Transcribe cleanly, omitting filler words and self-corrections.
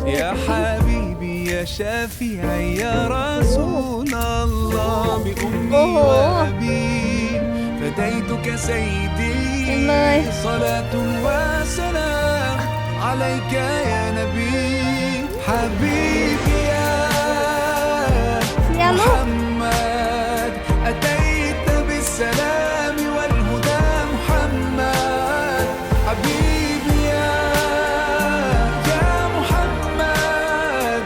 يا حبيبي يا شفيعي يا رسول الله بأمي وأبي فديتك سيدي صلاة وسلام عليك يا نبي حبيبي يا محمد